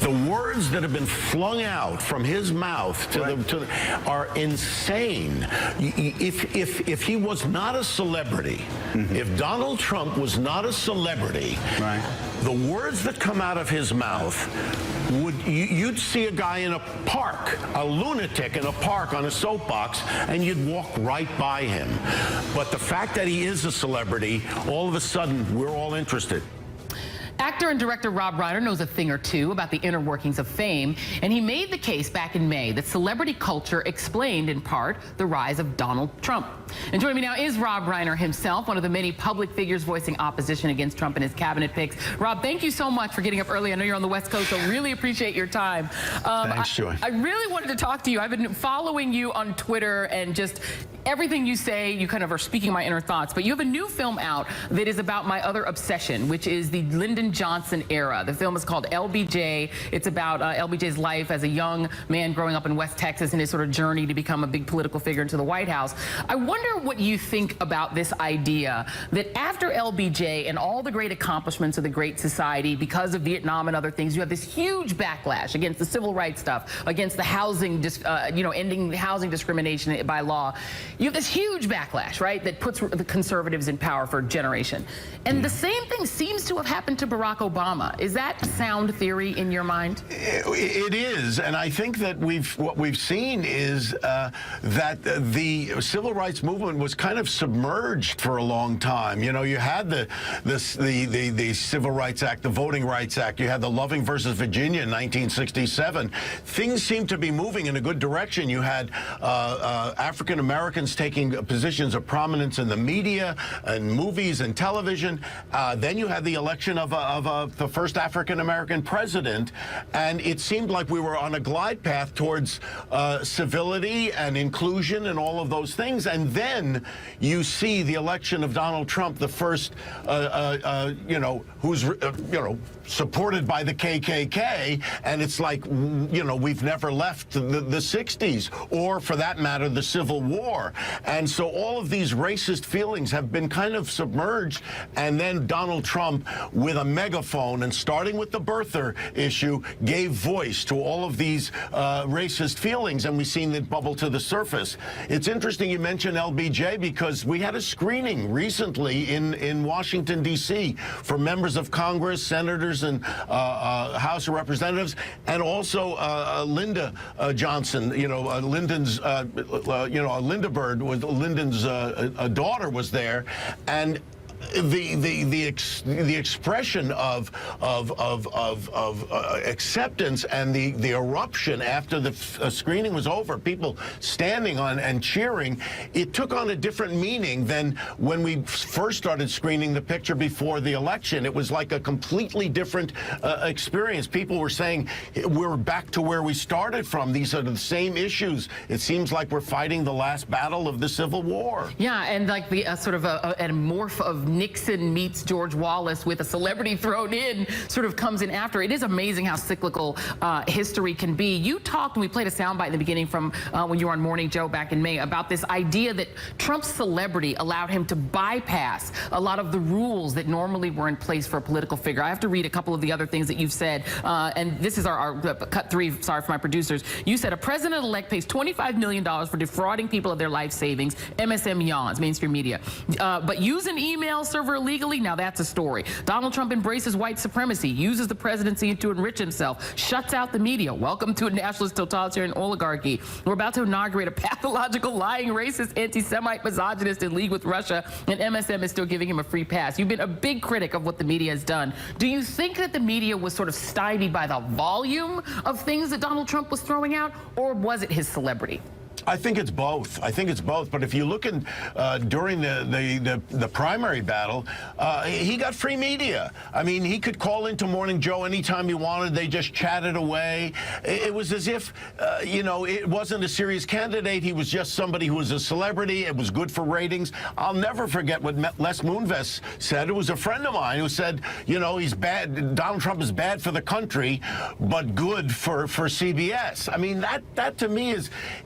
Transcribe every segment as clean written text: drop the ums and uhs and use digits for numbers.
the words that have been flung out from his mouth to are insane. If he was not a celebrity, if Donald Trump was not a celebrity, the words that come out of his mouth you'd see a guy in a park, a lunatic in a park on a soapbox, and you'd walk right by him. But the fact that he is a celebrity, all of a sudden, we're all interested. Actor and director Rob Reiner knows a thing or two about the inner workings of fame, and he made the case back in May that celebrity culture explained, in part, the rise of Donald Trump. And joining me now is Rob Reiner himself, one of the many public figures voicing opposition against Trump and his cabinet picks. Rob, thank you so much for getting up early. I know you're on the West Coast, so really appreciate your time. Thanks, Joy. I really wanted to talk to you. I've been following you on Twitter, and just everything you say, you kind of are speaking my inner thoughts. But you have a new film out that is about my other obsession, which is the Lyndon Johnson era. The film is called LBJ. It's about LBJ's life as a young man growing up in West Texas and his sort of journey to become a big political figure into the White House. I wonder what you think about this idea that after LBJ and all the great accomplishments of the Great Society, because of Vietnam and other things, you have this huge backlash against the civil rights stuff, against the housing, ending housing discrimination by law. You have this huge backlash, right, that puts the conservatives in power for a generation. And the same thing seems to have happened to Barack Obama. Is that a sound theory in your mind? It is, and I think that what we've seen is that the civil rights movement was kind of submerged for a long time. You know, you had the Civil Rights Act, the Voting Rights Act. You had the Loving versus Virginia in 1967. Things seemed to be moving in a good direction. You had African Americans taking positions of prominence in the media and movies and television. Then you had the election of the first African American president, and it seemed like we were on a glide path towards civility and inclusion and all of those things. And then you see the election of Donald Trump, the first, who's supported by the KKK, and it's like, we've never left the 60s, or for that matter, the Civil War. And so all of these racist feelings have been kind of submerged, and then Donald Trump, with a megaphone, and starting with the birther issue, gave voice to all of these racist feelings, and we've seen it bubble to the surface. It's interesting you mentioned LBJ, because we had a screening recently in Washington, D.C. for members of Congress, senators, and House of Representatives, and also Linda Johnson, Lyndon's, Linda Bird, Lyndon's daughter was there, and the expression of acceptance and the eruption after the screening was over, people standing on and cheering, it took on a different meaning than when we first started screening the picture before the election. It was like a completely different experience. People were saying, we're back to where we started from. These are the same issues. It seems like we're fighting the last battle of the Civil War. Yeah, and like the sort of a morph of Nixon meets George Wallace with a celebrity thrown in sort of comes in after. It is amazing how cyclical history can be. You talked, and we played a soundbite in the beginning from when you were on Morning Joe back in May, about this idea that Trump's celebrity allowed him to bypass a lot of the rules that normally were in place for a political figure. I have to read a couple of the other things that you've said, and this is our cut three, sorry for my producers. You said a president-elect pays $25 million for defrauding people of their life savings. MSM yawns, mainstream media. But use an email server illegally, now that's a story. Donald Trump embraces white supremacy, uses the presidency to enrich himself, shuts out the media. Welcome to a nationalist totalitarian oligarchy. We're about to inaugurate a pathological, lying, racist, anti-Semite, misogynist in league with Russia, and MSM is still giving him a free pass. You've been a big critic of what the media has done. Do you think that the media was sort of stymied by the volume of things that Donald Trump was throwing out, or was it his celebrity? I think it's both. I think it's both. But if you look in during the primary battle, he got free media. I mean, he could call into Morning Joe anytime he wanted. They just chatted away. It was as if, it wasn't a serious candidate. He was just somebody who was a celebrity. It was good for ratings. I'll never forget what Les Moonves said. It was a friend of mine who said, he's bad. Donald Trump is bad for the country, but good for CBS. I mean, that to me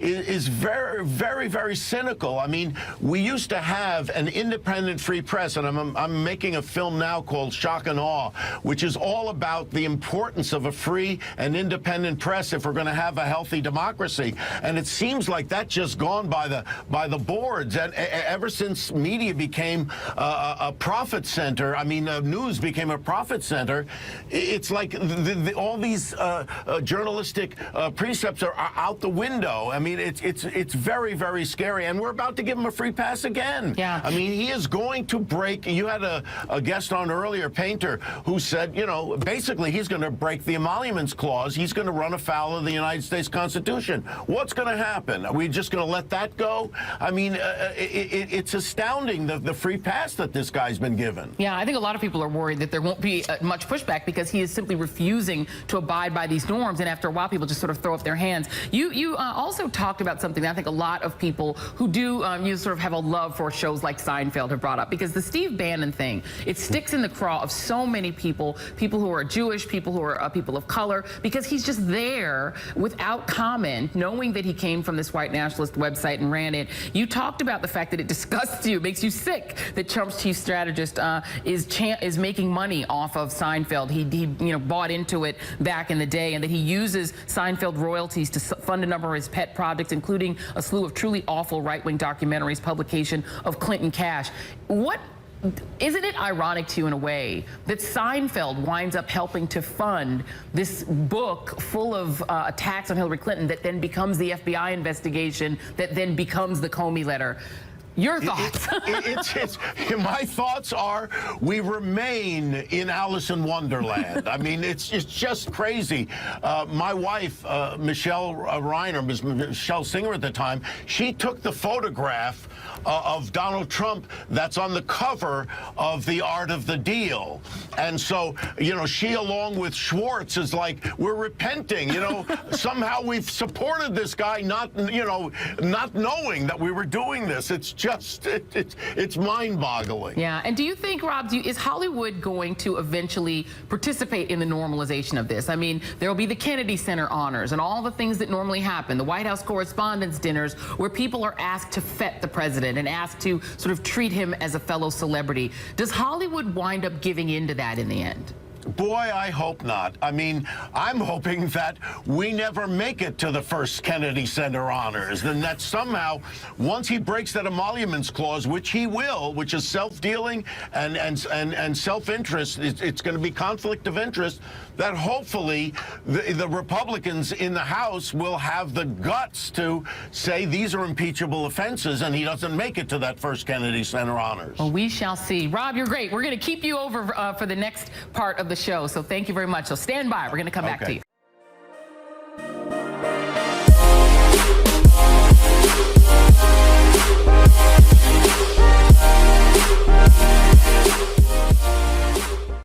is very, very, very cynical. I mean, we used to have an independent free press, and I'm making a film now called Shock and Awe, which is all about the importance of a free and independent press if we're going to have a healthy democracy. And it seems like that's just gone by the boards. And ever since media became a profit center, I mean, news became a profit center, it's like all these journalistic precepts are out the window. I mean, it's very, very scary, and we're about to give him a free pass again. Yeah. I mean, he is going to break. You had a guest on earlier, Painter, who said, you know, basically he's going to break the emoluments clause. He's going to run afoul of the United States Constitution. What's going to happen? Are we just going to let that go? I mean, it's astounding the free pass that this guy's been given. Yeah, I think a lot of people are worried that there won't be much pushback because he is simply refusing to abide by these norms, and after a while, people just sort of throw up their hands. You also talked about something that I think a lot of people who do you sort of have a love for shows like Seinfeld have brought up, because the Steve Bannon thing, it sticks in the craw of so many people who are Jewish, people who are people of color, because he's just there without comment, knowing that he came from this white nationalist website and ran it. You talked about the fact that it disgusts you, makes you sick that Trump's chief strategist is making money off of Seinfeld. He bought into it back in the day, and that he uses Seinfeld royalties to fund a number of his pet projects, including a slew of truly awful right-wing documentaries, publication of Clinton cash. Isn't it ironic to you in a way that Seinfeld winds up helping to fund this book full of attacks on Hillary Clinton that then becomes the FBI investigation, that then becomes the Comey letter? Your thoughts? My thoughts are we remain in Alice in Wonderland. I mean, it's just crazy. My wife, Michelle Reiner, Michelle Singer at the time, she took the photograph of Donald Trump that's on the cover of The Art of the Deal. And so, you know, she, along with Schwartz, is like, we're repenting. You know, somehow we've supported this guy, not knowing that we were doing this. It's just, it's mind-boggling. Yeah, and do you think, Rob, is Hollywood going to eventually participate in the normalization of this? I mean, there will be the Kennedy Center honors and all the things that normally happen, the White House Correspondents' dinners, where people are asked to fet the president and asked to sort of treat him as a fellow celebrity. Does Hollywood wind up giving in to that in the end? Boy, I hope not. I mean, I'm hoping that we never make it to the first Kennedy Center honors, and that somehow, once he breaks that emoluments clause, which he will, which is self-dealing and self-interest, it's going to be conflict of interest, that hopefully the Republicans in the House will have the guts to say these are impeachable offenses, and he doesn't make it to that first Kennedy Center honors. Well, we shall see. Rob, you're great. We're going to keep you over for the next part of the show, so thank you very much. So stand by. We're going to come back to you.